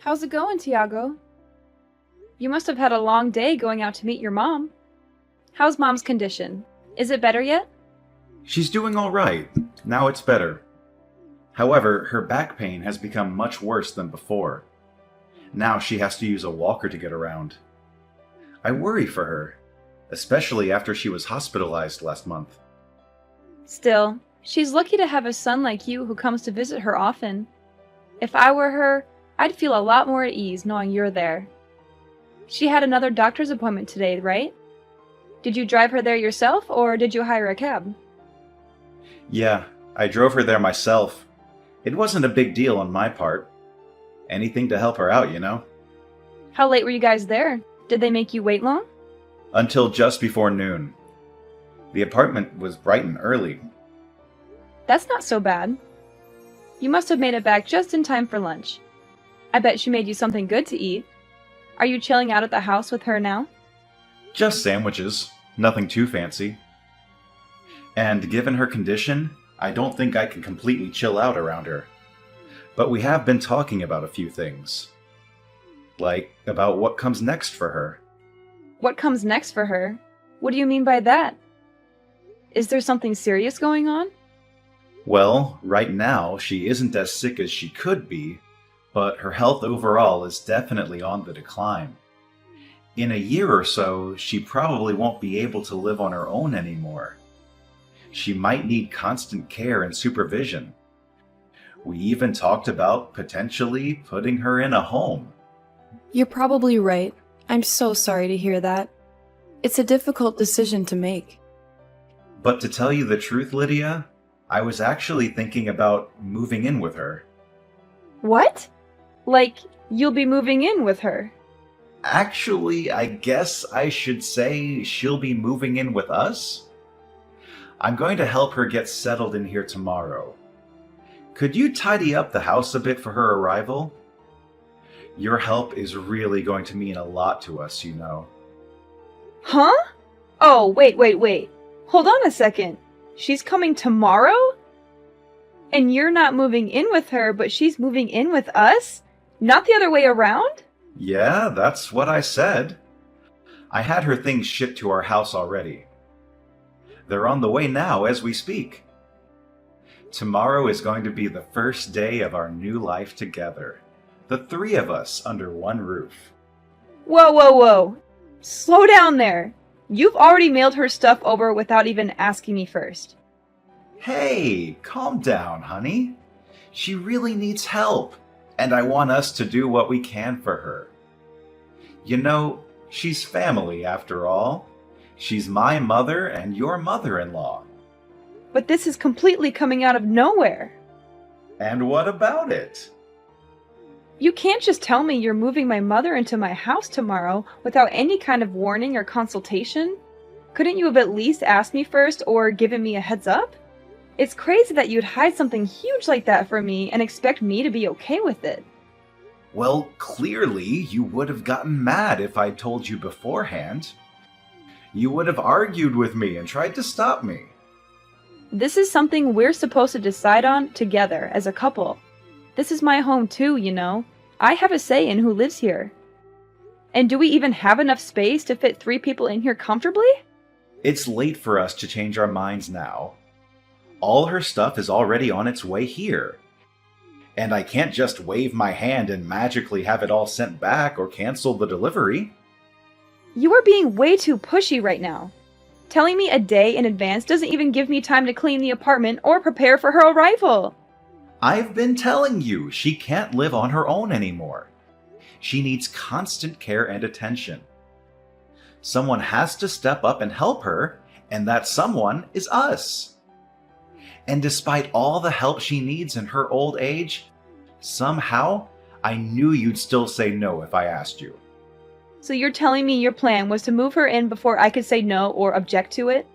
How's it going, Tiago? You must have had a long day going out to meet your mom. How's mom's condition? Is it better yet? She's doing all right. Now it's better. However, her back pain has become much worse than before. Now she has to use a walker to get around. I worry for her, especially after she was hospitalized last month. Still, she's lucky to have a son like you who comes to visit her often. If I were her, I'd feel a lot more at ease knowing you're there. She had another doctor's appointment today, right? Did you drive her there yourself, or did you hire a cab? Yeah, I drove her there myself. It wasn't a big deal on my part. Anything to help her out, you know? How late were you guys there? Did they make you wait long? Until just before noon. The apartment was bright and early. That's not so bad. You must have made it back just in time for lunch. I bet she made you something good to eat. Are you chilling out at the house with her now? Just sandwiches, nothing too fancy. And given her condition, I don't think I can completely chill out around her. But we have been talking about a few things. Like about what comes next for her. What comes next for her? What do you mean by that? Is there something serious going on? Well, right now, she isn't as sick as she could be, but her health overall is definitely on the decline. In a year or so, she probably won't be able to live on her own anymore. She might need constant care and supervision. We even talked about potentially putting her in a home. You're probably right. I'm so sorry to hear that. It's a difficult decision to make. But to tell you the truth, Lydia, I was actually thinking about moving in with her. What? Like, you'll be moving in with her? Actually, I guess I should say she'll be moving in with us. I'm going to help her get settled in here tomorrow. Could you tidy up the house a bit for her arrival? Your help is really going to mean a lot to us, you know. Huh? Oh, wait. Hold on a second. She's coming tomorrow? And you're not moving in with her, but she's moving in with us? Not the other way around? Yeah, that's what I said. I had her things shipped to our house already. They're on the way now as we speak. Tomorrow is going to be the first day of our new life together. The three of us under one roof. Whoa. Slow down there. You've already mailed her stuff over without even asking me first. Hey, calm down, honey. She really needs help, and I want us to do what we can for her. You know, she's family after all. She's my mother and your mother-in-law. But this is completely coming out of nowhere. And what about it? You can't just tell me you're moving my mother into my house tomorrow without any kind of warning or consultation. Couldn't you have at least asked me first or given me a heads up? It's crazy that you'd hide something huge like that from me and expect me to be okay with it. Well, clearly you would have gotten mad if I told you beforehand. You would have argued with me and tried to stop me. This is something we're supposed to decide on together as a couple. This is my home too, you know. I have a say in who lives here. And do we even have enough space to fit 3 people in here comfortably? It's late for us to change our minds now. All her stuff is already on its way here. And I can't just wave my hand and magically have it all sent back or cancel the delivery. You are being way too pushy right now. Telling me a day in advance doesn't even give me time to clean the apartment or prepare for her arrival. I've been telling you, she can't live on her own anymore. She needs constant care and attention. Someone has to step up and help her, and that someone is us. And despite all the help she needs in her old age, somehow, I knew you'd still say no if I asked you. So you're telling me your plan was to move her in before I could say no or object to it?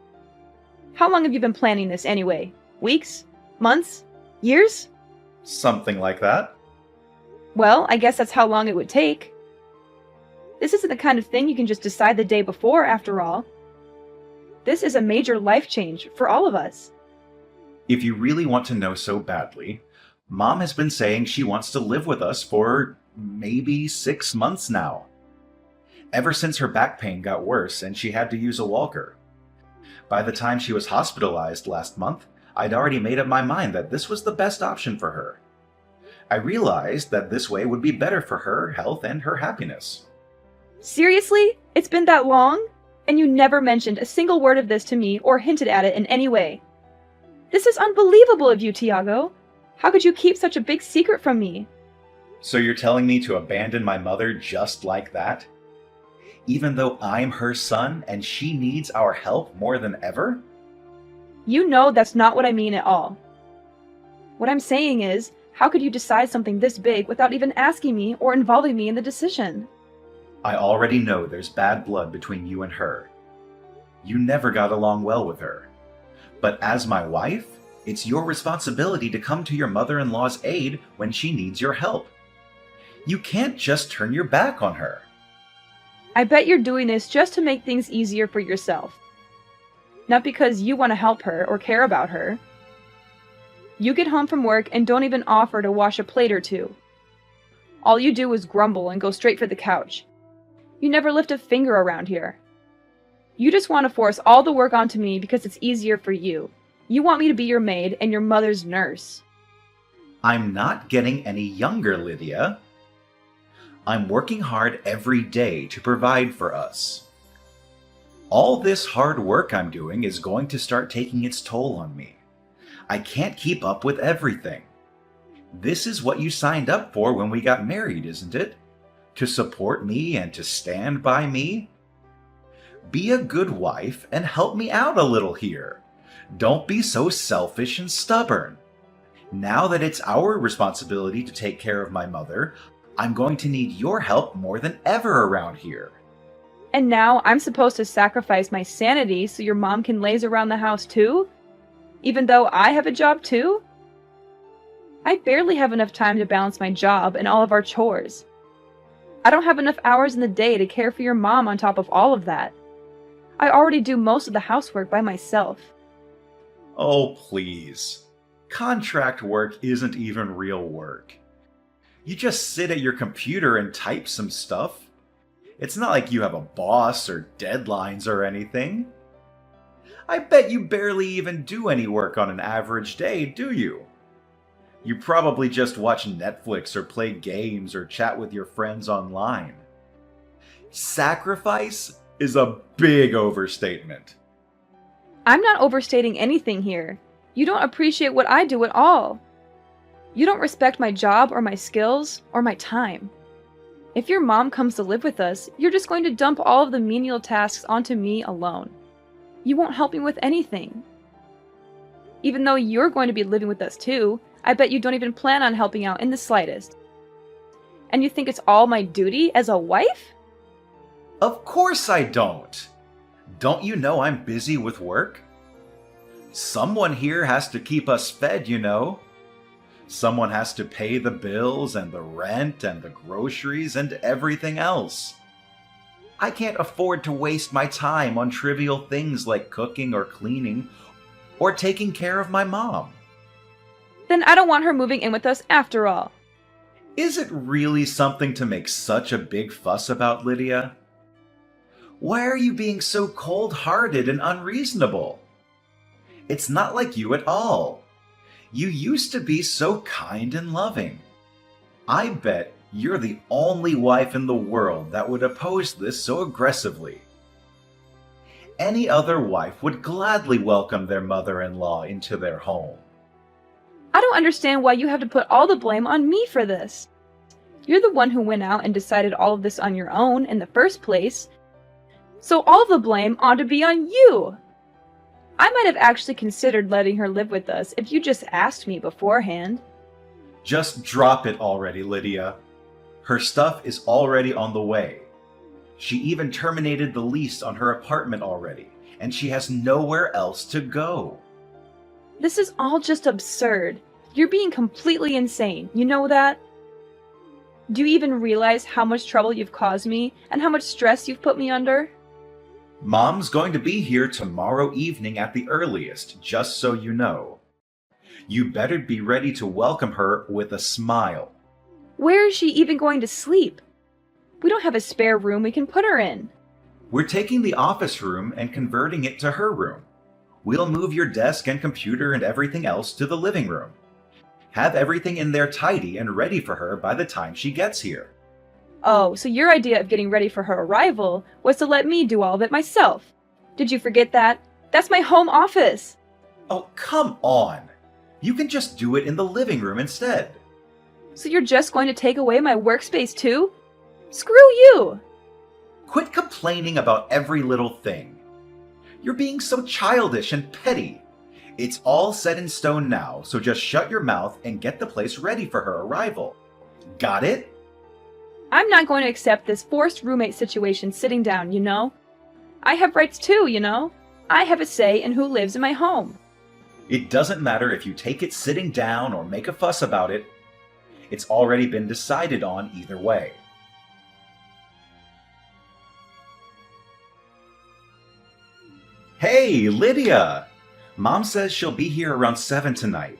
How long have you been planning this anyway? Weeks? Months? Years? Something like that. Well, I guess that's how long it would take. This isn't the kind of thing you can just decide the day before, after all. This is a major life change for all of us. If you really want to know so badly, Mom has been saying she wants to live with us for maybe 6 months now. Ever since her back pain got worse and she had to use a walker. By the time she was hospitalized last month, I'd already made up my mind that this was the best option for her. I realized that this way would be better for her health and her happiness. Seriously? It's been that long? And you never mentioned a single word of this to me or hinted at it in any way. This is unbelievable of you, Tiago. How could you keep such a big secret from me? So you're telling me to abandon my mother just like that? Even though I'm her son and she needs our help more than ever? You know that's not what I mean at all. What I'm saying is, how could you decide something this big without even asking me or involving me in the decision? I already know there's bad blood between you and her. You never got along well with her. But as my wife, it's your responsibility to come to your mother-in-law's aid when she needs your help. You can't just turn your back on her. I bet you're doing this just to make things easier for yourself. Not because you want to help her or care about her. You get home from work and don't even offer to wash a plate or two. All you do is grumble and go straight for the couch. You never lift a finger around here. You just want to force all the work onto me because it's easier for you. You want me to be your maid and your mother's nurse. I'm not getting any younger, Lydia. I'm working hard every day to provide for us. All this hard work I'm doing is going to start taking its toll on me. I can't keep up with everything. This is what you signed up for when we got married, isn't it? To support me and to stand by me? Be a good wife and help me out a little here. Don't be so selfish and stubborn. Now that it's our responsibility to take care of my mother, I'm going to need your help more than ever around here. And now I'm supposed to sacrifice my sanity so your mom can laze around the house too? Even though I have a job too? I barely have enough time to balance my job and all of our chores. I don't have enough hours in the day to care for your mom on top of all of that. I already do most of the housework by myself. Oh, please. Contract work isn't even real work. You just sit at your computer and type some stuff. It's not like you have a boss or deadlines or anything. I bet you barely even do any work on an average day, do you? You probably just watch Netflix or play games or chat with your friends online. Sacrifice is a big overstatement. I'm not overstating anything here. You don't appreciate what I do at all. You don't respect my job or my skills or my time. If your mom comes to live with us, you're just going to dump all of the menial tasks onto me alone. You won't help me with anything. Even though you're going to be living with us too, I bet you don't even plan on helping out in the slightest. And you think it's all my duty as a wife? Of course I don't. Don't you know I'm busy with work? Someone here has to keep us fed, you know. Someone has to pay the bills and the rent and the groceries and everything else. I can't afford to waste my time on trivial things like cooking or cleaning or taking care of my mom. Then I don't want her moving in with us after all. Is it really something to make such a big fuss about, Lydia? Why are you being so cold-hearted and unreasonable? It's not like you at all. You used to be so kind and loving. I bet you're the only wife in the world that would oppose this so aggressively. Any other wife would gladly welcome their mother-in-law into their home. I don't understand why you have to put all the blame on me for this. You're the one who went out and decided all of this on your own in the first place. So all of the blame ought to be on you. I might have actually considered letting her live with us if you just asked me beforehand. Just drop it already, Lydia. Her stuff is already on the way. She even terminated the lease on her apartment already, and she has nowhere else to go. This is all just absurd. You're being completely insane, you know that? Do you even realize how much trouble you've caused me and how much stress you've put me under? Mom's going to be here tomorrow evening at the earliest, just so you know. You better be ready to welcome her with a smile. Where is she even going to sleep? We don't have a spare room we can put her in. We're taking the office room and converting it to her room. We'll move your desk and computer and everything else to the living room. Have everything in there tidy and ready for her by the time she gets here. Oh, so your idea of getting ready for her arrival was to let me do all of it myself. Did you forget that? That's my home office. Oh, come on. You can just do it in the living room instead. So you're just going to take away my workspace too? Screw you! Quit complaining about every little thing. You're being so childish and petty. It's all set in stone now, so just shut your mouth and get the place ready for her arrival. Got it? I'm not going to accept this forced roommate situation sitting down, you know? I have rights too, you know? I have a say in who lives in my home. It doesn't matter if you take it sitting down or make a fuss about it. It's already been decided on either way. Hey, Lydia! Mom says she'll be here around 7 tonight.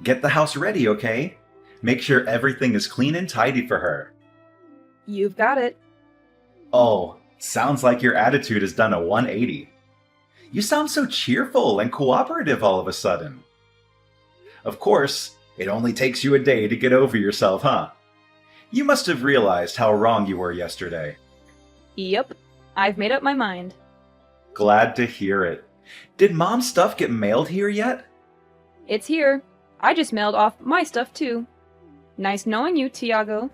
Get the house ready, okay? Make sure everything is clean and tidy for her. You've got it. Oh, sounds like your attitude has done a 180. You sound so cheerful and cooperative all of a sudden. Of course, it only takes you a day to get over yourself, huh? You must have realized how wrong you were yesterday. Yep, I've made up my mind. Glad to hear it. Did Mom's stuff get mailed here yet? It's here. I just mailed off my stuff too. Nice knowing you, Tiago.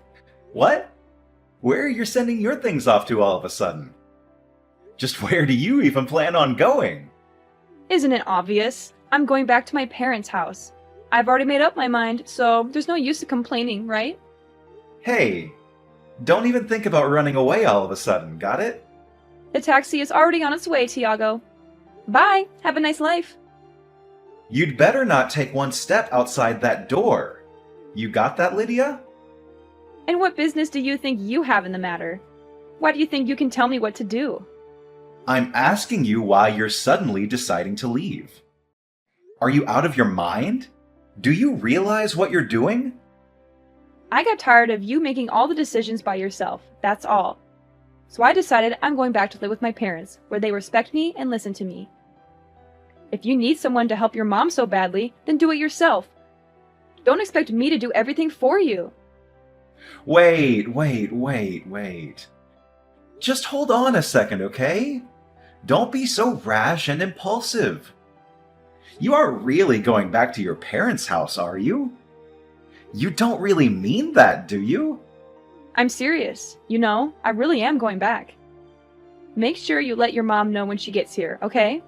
What? Where are you sending your things off to all of a sudden? Just where do you even plan on going? Isn't it obvious? I'm going back to my parents' house. I've already made up my mind, so there's no use of complaining, right? Hey, don't even think about running away all of a sudden, got it? The taxi is already on its way, Tiago. Bye. Have a nice life. You'd better not take one step outside that door. You got that, Lydia? And what business do you think you have in the matter? Why do you think you can tell me what to do? I'm asking you why you're suddenly deciding to leave. Are you out of your mind? Do you realize what you're doing? I got tired of you making all the decisions by yourself, that's all. So I decided I'm going back to live with my parents, where they respect me and listen to me. If you need someone to help your mom so badly, then do it yourself. Don't expect me to do everything for you. Wait. Just hold on a second, okay? Don't be so rash and impulsive. You aren't really going back to your parents' house, are you? You don't really mean that, do you? I'm serious. You know, I really am going back. Make sure you let your mom know when she gets here, okay?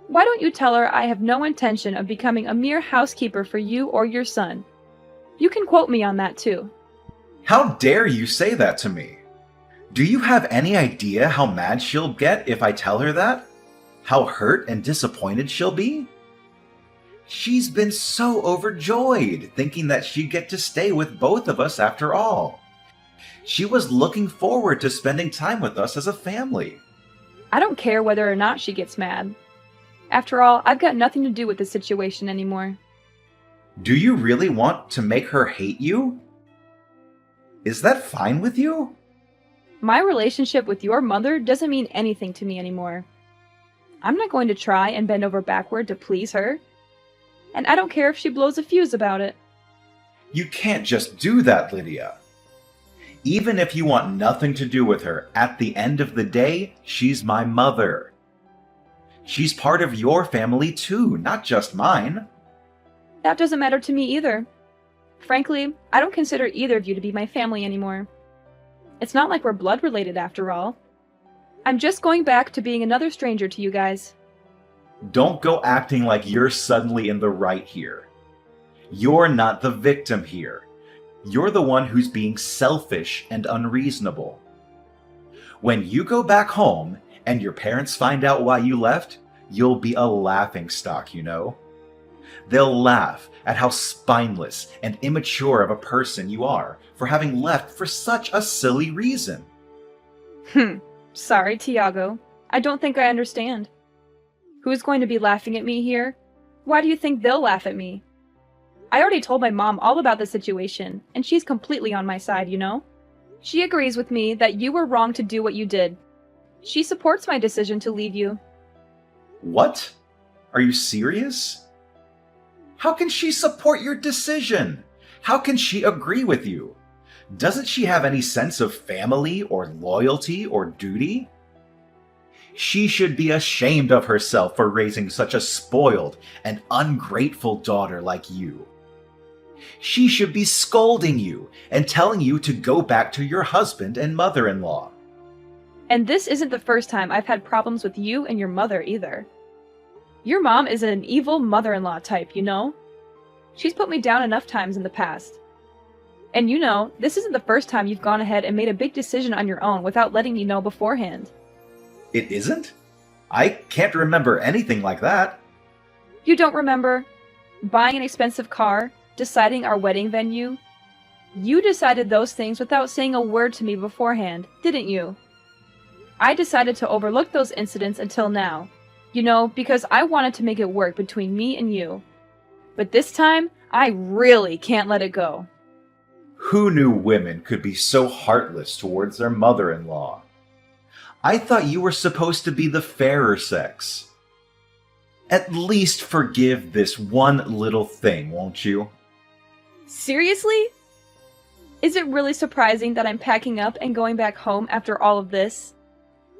Why don't you tell her I have no intention of becoming a mere housekeeper for you or your son? You can quote me on that too. How dare you say that to me? Do you have any idea how mad she'll get if I tell her that? How hurt and disappointed she'll be? She's been so overjoyed, thinking that she'd get to stay with both of us after all. She was looking forward to spending time with us as a family. I don't care whether or not she gets mad. After all, I've got nothing to do with the situation anymore. Do you really want to make her hate you? Is that fine with you? My relationship with your mother doesn't mean anything to me anymore. I'm not going to try and bend over backward to please her. And I don't care if she blows a fuse about it. You can't just do that, Lydia. Even if you want nothing to do with her, at the end of the day, she's my mother. She's part of your family too, not just mine. That doesn't matter to me either. Frankly, I don't consider either of you to be my family anymore. It's not like we're blood related after all. I'm just going back to being another stranger to you guys. Don't go acting like you're suddenly in the right here. You're not the victim here. You're the one who's being selfish and unreasonable. When you go back home and your parents find out why you left, you'll be a laughingstock, you know? They'll laugh at how spineless and immature of a person you are for having left for such a silly reason. Sorry, Tiago. I don't think I understand. Who's going to be laughing at me here? Why do you think they'll laugh at me? I already told my mom all about the situation, and she's completely on my side, you know? She agrees with me that you were wrong to do what you did. She supports my decision to leave you. What? Are you serious? How can she support your decision? How can she agree with you? Doesn't she have any sense of family or loyalty or duty? She should be ashamed of herself for raising such a spoiled and ungrateful daughter like you. She should be scolding you and telling you to go back to your husband and mother-in-law. And this isn't the first time I've had problems with you and your mother either. Your mom is an evil mother-in-law type, you know? She's put me down enough times in the past. And you know, this isn't the first time you've gone ahead and made a big decision on your own without letting me know beforehand. It isn't? I can't remember anything like that. You don't remember buying an expensive car, deciding our wedding venue? You decided those things without saying a word to me beforehand, didn't you? I decided to overlook those incidents until now, you know, because I wanted to make it work between me and you. But this time, I really can't let it go. Who knew women could be so heartless towards their mother-in-law? I thought you were supposed to be the fairer sex. At least forgive this one little thing, won't you? Seriously? Is it really surprising that I'm packing up and going back home after all of this?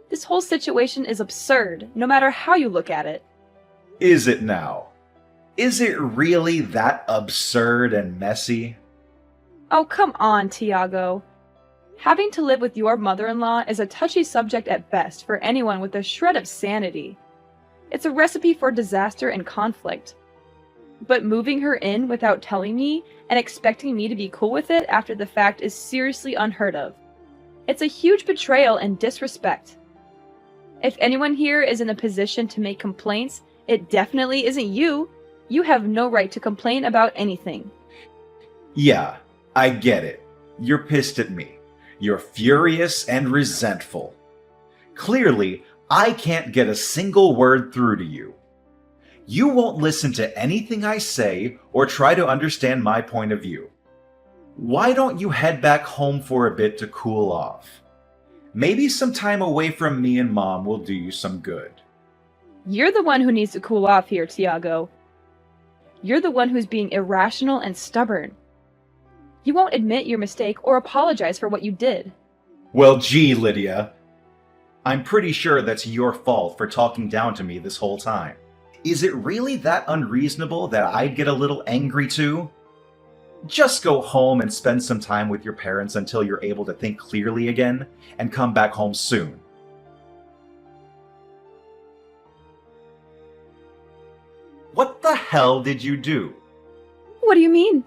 This whole situation is absurd, no matter how you look at it. Is it now? Is it really that absurd and messy? Oh, come on, Tiago. Having to live with your mother-in-law is a touchy subject at best for anyone with a shred of sanity. It's a recipe for disaster and conflict. But moving her in without telling me and expecting me to be cool with it after the fact is seriously unheard of. It's a huge betrayal and disrespect. If anyone here is in a position to make complaints, it definitely isn't you. You have no right to complain about anything. Yeah, I get it. You're pissed at me. You're furious and resentful. Clearly, I can't get a single word through to you. You won't listen to anything I say or try to understand my point of view. Why don't you head back home for a bit to cool off? Maybe some time away from me and Mom will do you some good. You're the one who needs to cool off here, Tiago. You're the one who's being irrational and stubborn. You won't admit your mistake or apologize for what you did. Well, gee, Lydia. I'm pretty sure that's your fault for talking down to me this whole time. Is it really that unreasonable that I'd get a little angry too? Just go home and spend some time with your parents until you're able to think clearly again, and come back home soon. What the hell did you do? What do you mean?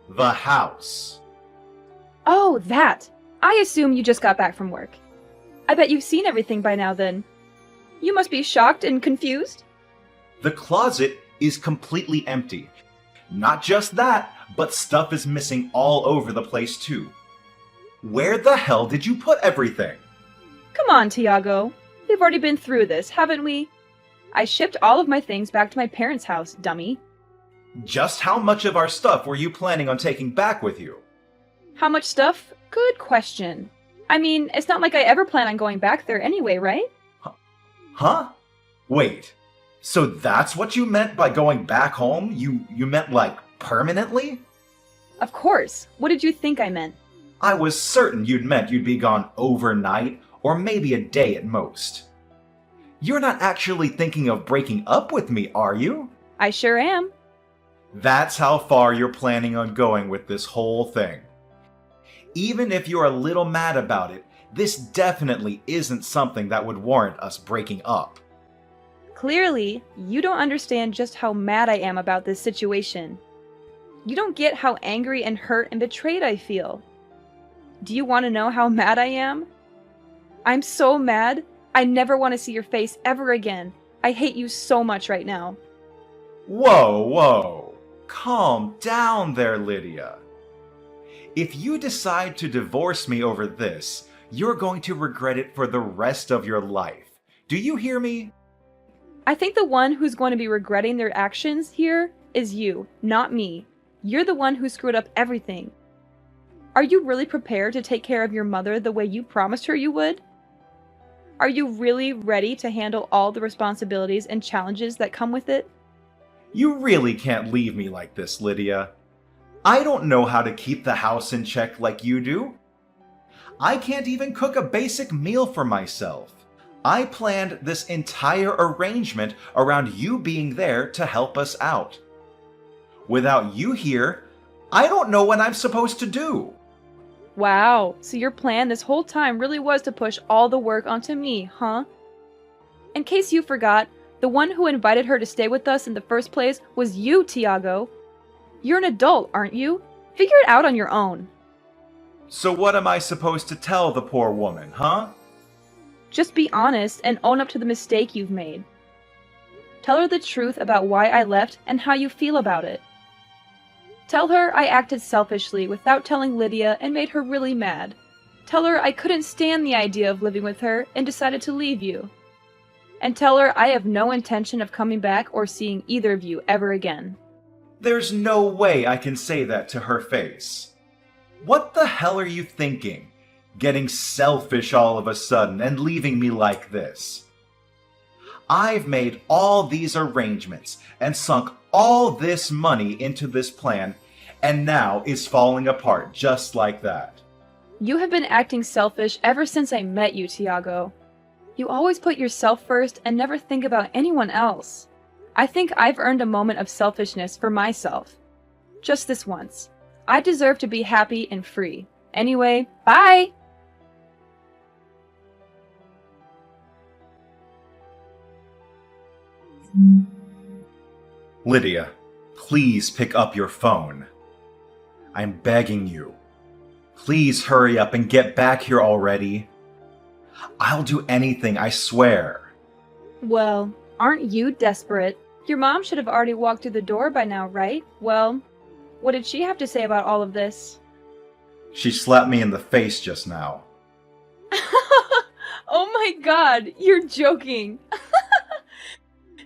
The house. Oh, that. I assume you just got back from work. I bet you've seen everything by now then. You must be shocked and confused. The closet is completely empty. Not just that, but stuff is missing all over the place too. Where the hell did you put everything? Come on, Tiago. We've already been through this, haven't we? I shipped all of my things back to my parents' house, dummy. Just how much of our stuff were you planning on taking back with you? How much stuff? Good question. I mean, it's not like I ever plan on going back there anyway, right? Huh? Wait. So that's what you meant by going back home? You meant like permanently? Of course. What did you think I meant? I was certain you'd meant you'd be gone overnight, or maybe a day at most. You're not actually thinking of breaking up with me, are you? I sure am. That's how far you're planning on going with this whole thing. Even if you're a little mad about it, this definitely isn't something that would warrant us breaking up. Clearly, you don't understand just how mad I am about this situation. You don't get how angry and hurt and betrayed I feel. Do you want to know how mad I am? I'm so mad, I never want to see your face ever again. I hate you so much right now. Whoa. Calm down there, Lydia. If you decide to divorce me over this, you're going to regret it for the rest of your life. Do you hear me? I think the one who's going to be regretting their actions here is you, not me. You're the one who screwed up everything. Are you really prepared to take care of your mother the way you promised her you would? Are you really ready to handle all the responsibilities and challenges that come with it? You really can't leave me like this, Lydia. I don't know how to keep the house in check like you do. I can't even cook a basic meal for myself. I planned this entire arrangement around you being there to help us out. Without you here, I don't know what I'm supposed to do. Wow, so your plan this whole time really was to push all the work onto me, huh? In case you forgot, the one who invited her to stay with us in the first place was you, Tiago. You're an adult, aren't you? Figure it out on your own. So what am I supposed to tell the poor woman, huh? Just be honest and own up to the mistake you've made. Tell her the truth about why I left and how you feel about it. Tell her I acted selfishly without telling Lydia and made her really mad. Tell her I couldn't stand the idea of living with her and decided to leave you. And tell her I have no intention of coming back or seeing either of you ever again. There's no way I can say that to her face. What the hell are you thinking? Getting selfish all of a sudden and leaving me like this. I've made all these arrangements and sunk all this money into this plan, and now is falling apart just like that. You have been acting selfish ever since I met you, Tiago. You always put yourself first and never think about anyone else. I think I've earned a moment of selfishness for myself. Just this once. I deserve to be happy and free. Anyway, bye! Lydia, please pick up your phone. I'm begging you. Please hurry up and get back here already. I'll do anything, I swear. Well, aren't you desperate? Your mom should have already walked through the door by now, right? Well, what did she have to say about all of this? She slapped me in the face just now. Oh my god, you're joking.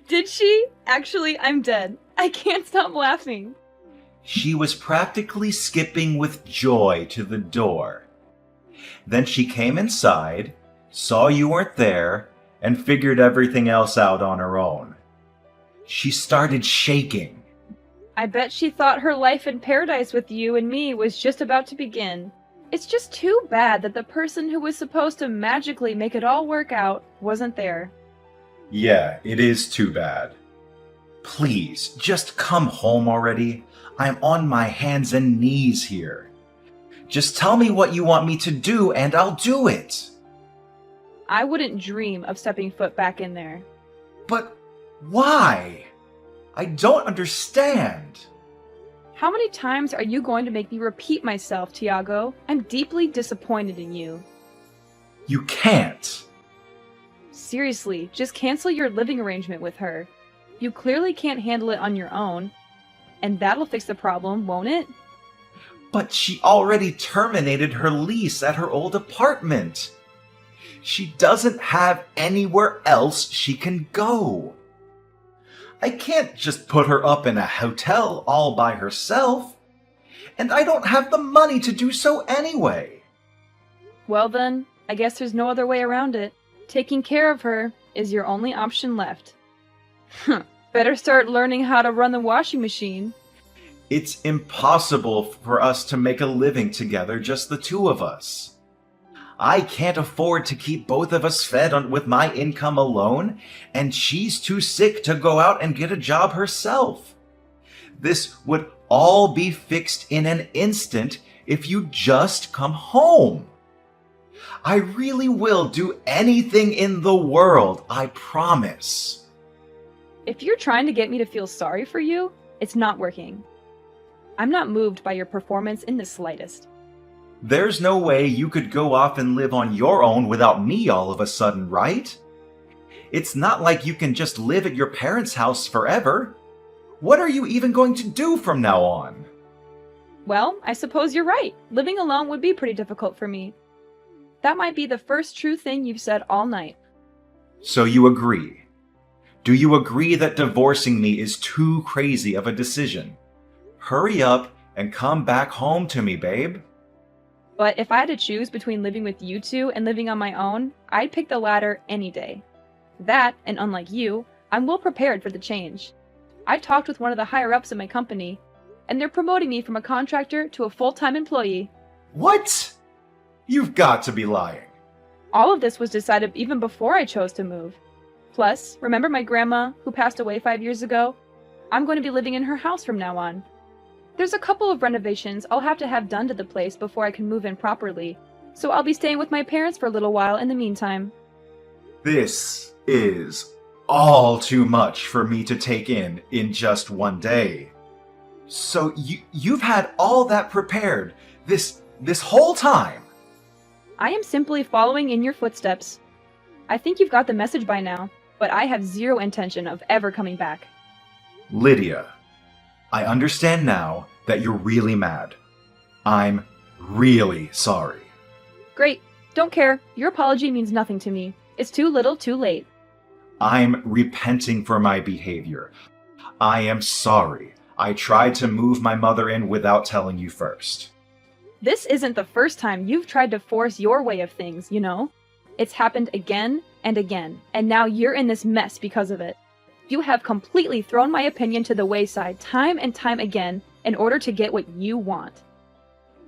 Did she? Actually, I'm dead. I can't stop laughing. She was practically skipping with joy to the door. Then she came inside, saw you weren't there, and figured everything else out on her own. She started shaking. I bet she thought her life in paradise with you and me was just about to begin. It's just too bad that the person who was supposed to magically make it all work out wasn't there. Yeah, it is too bad. Please, just come home already. I'm on my hands and knees here. Just tell me what you want me to do and I'll do it. I wouldn't dream of stepping foot back in there. But why? I don't understand. How many times are you going to make me repeat myself, Tiago? I'm deeply disappointed in you. You can't. Seriously, just cancel your living arrangement with her. You clearly can't handle it on your own. And that'll fix the problem, won't it? But she already terminated her lease at her old apartment. She doesn't have anywhere else she can go. I can't just put her up in a hotel all by herself. And I don't have the money to do so anyway. Well then, I guess there's no other way around it. Taking care of her is your only option left. Better start learning how to run the washing machine. It's impossible for us to make a living together, just the two of us. I can't afford to keep both of us fed with my income alone, and she's too sick to go out and get a job herself. This would all be fixed in an instant if you just come home. I really will do anything in the world, I promise. If you're trying to get me to feel sorry for you, it's not working. I'm not moved by your performance in the slightest. There's no way you could go off and live on your own without me all of a sudden, right? It's not like you can just live at your parents' house forever. What are you even going to do from now on? Well, I suppose you're right. Living alone would be pretty difficult for me. That might be the first true thing you've said all night. So you agree. Do you agree that divorcing me is too crazy of a decision? Hurry up and come back home to me, babe. But if I had to choose between living with you two and living on my own, I'd pick the latter any day. That, and unlike you, I'm well prepared for the change. I talked with one of the higher-ups in my company, and they're promoting me from a contractor to a full-time employee. What? You've got to be lying. All of this was decided even before I chose to move. Plus, remember my grandma, who passed away 5 years ago? I'm going to be living in her house from now on. There's a couple of renovations I'll have to have done to the place before I can move in properly, so I'll be staying with my parents for a little while in the meantime. This is all too much for me to take in just one day. So you've had all that prepared this whole time? I am simply following in your footsteps. I think you've got the message by now, but I have zero intention of ever coming back. Lydia, I understand now that you're really mad. I'm really sorry. Great. Don't care. Your apology means nothing to me. It's too little, too late. I'm repenting for my behavior. I am sorry. I tried to move my mother in without telling you first. This isn't the first time you've tried to force your way of things, you know? It's happened again and again, and now you're in this mess because of it. You have completely thrown my opinion to the wayside time and time again in order to get what you want.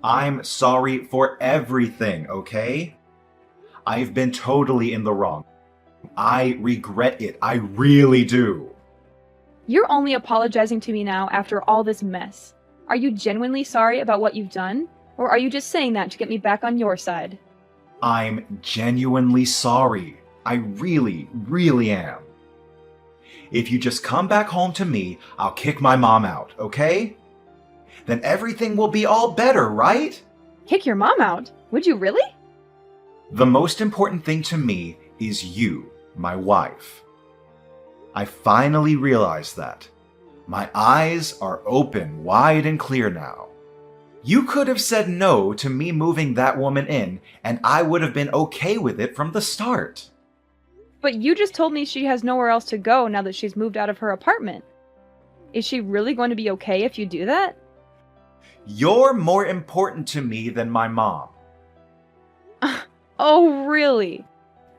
I'm sorry for everything, okay? I've been totally in the wrong. I regret it. I really do. You're only apologizing to me now after all this mess. Are you genuinely sorry about what you've done? Or are you just saying that to get me back on your side? I'm genuinely sorry. I really, really am. If you just come back home to me, I'll kick my mom out, okay? Then everything will be all better, right? Kick your mom out? Would you really? The most important thing to me is you, my wife. I finally realized that. My eyes are open wide and clear now. You could have said no to me moving that woman in, and I would have been okay with it from the start. But you just told me she has nowhere else to go now that she's moved out of her apartment. Is she really going to be okay if you do that? You're more important to me than my mom. Oh, really?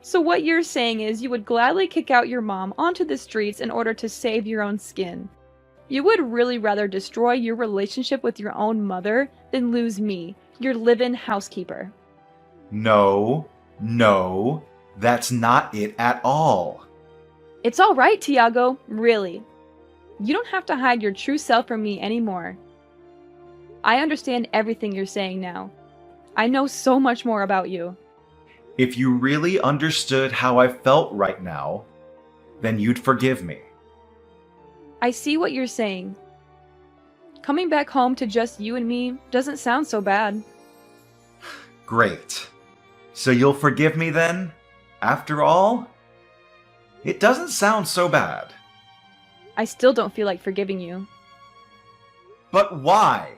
So what you're saying is you would gladly kick out your mom onto the streets in order to save your own skin. You would really rather destroy your relationship with your own mother than lose me, your live-in housekeeper. No, that's not it at all. It's all right, Tiago, really. You don't have to hide your true self from me anymore. I understand everything you're saying now. I know so much more about you. If you really understood how I felt right now, then you'd forgive me. I see what you're saying. Coming back home to just you and me doesn't sound so bad. Great. So you'll forgive me then? After all? It doesn't sound so bad. I still don't feel like forgiving you. But why?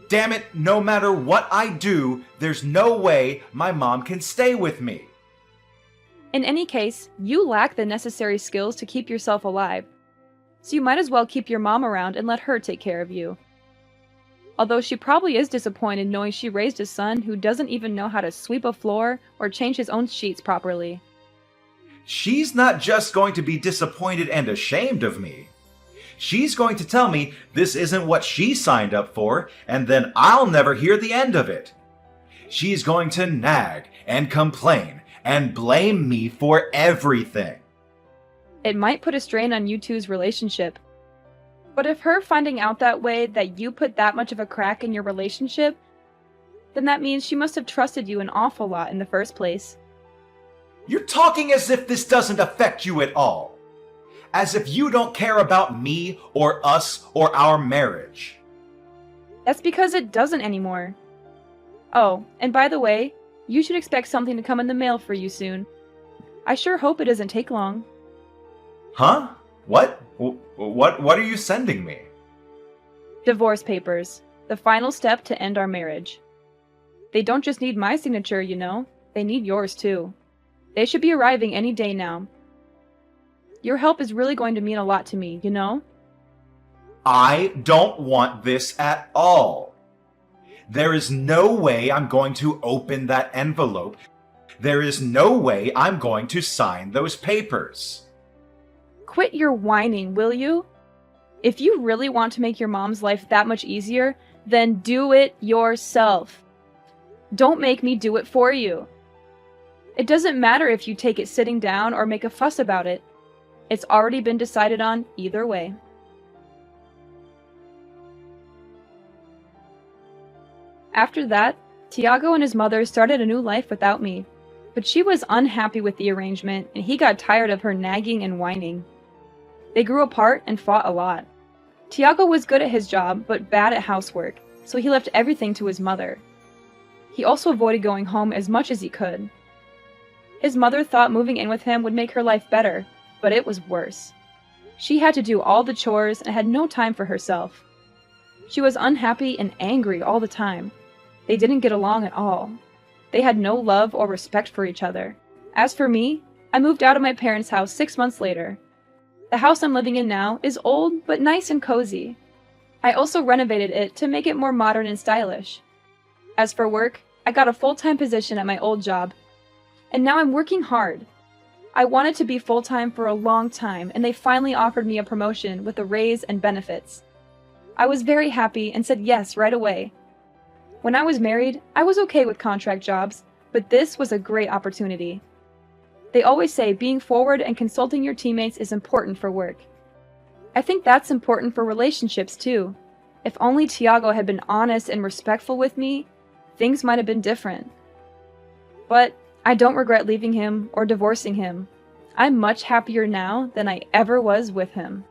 Damn it, no matter what I do, there's no way my mom can stay with me. In any case, you lack the necessary skills to keep yourself alive. So you might as well keep your mom around and let her take care of you. Although she probably is disappointed knowing she raised a son who doesn't even know how to sweep a floor or change his own sheets properly. She's not just going to be disappointed and ashamed of me. She's going to tell me this isn't what she signed up for, and then I'll never hear the end of it. She's going to nag and complain and blame me for everything. It might put a strain on you two's relationship. But if her finding out that way that you put that much of a crack in your relationship, then that means she must have trusted you an awful lot in the first place. You're talking as if this doesn't affect you at all. As if you don't care about me or us or our marriage. That's because it doesn't anymore. Oh, and by the way, you should expect something to come in the mail for you soon. I sure hope it doesn't take long. Huh? What? What are you sending me? Divorce papers. The final step to end our marriage. They don't just need my signature, you know. They need yours too. They should be arriving any day now. Your help is really going to mean a lot to me, you know? I don't want this at all. There is no way I'm going to open that envelope. There is no way I'm going to sign those papers. Quit your whining, will you? If you really want to make your mom's life that much easier, then do it yourself. Don't make me do it for you. It doesn't matter if you take it sitting down or make a fuss about it. It's already been decided on either way. After that, Tiago and his mother started a new life without me, but she was unhappy with the arrangement and he got tired of her nagging and whining. They grew apart and fought a lot. Tiago was good at his job, but bad at housework, so he left everything to his mother. He also avoided going home as much as he could. His mother thought moving in with him would make her life better, but it was worse. She had to do all the chores and had no time for herself. She was unhappy and angry all the time. They didn't get along at all. They had no love or respect for each other. As for me, I moved out of my parents' house 6 months later. The house I'm living in now is old but nice and cozy. I also renovated it to make it more modern and stylish. As for work, I got a full-time position at my old job, and now I'm working hard. I wanted to be full-time for a long time, and they finally offered me a promotion with a raise and benefits. I was very happy and said yes right away. When I was married, I was okay with contract jobs, but this was a great opportunity. They always say being forward and consulting your teammates is important for work. I think that's important for relationships too. If only Tiago had been honest and respectful with me, things might have been different. But I don't regret leaving him or divorcing him. I'm much happier now than I ever was with him.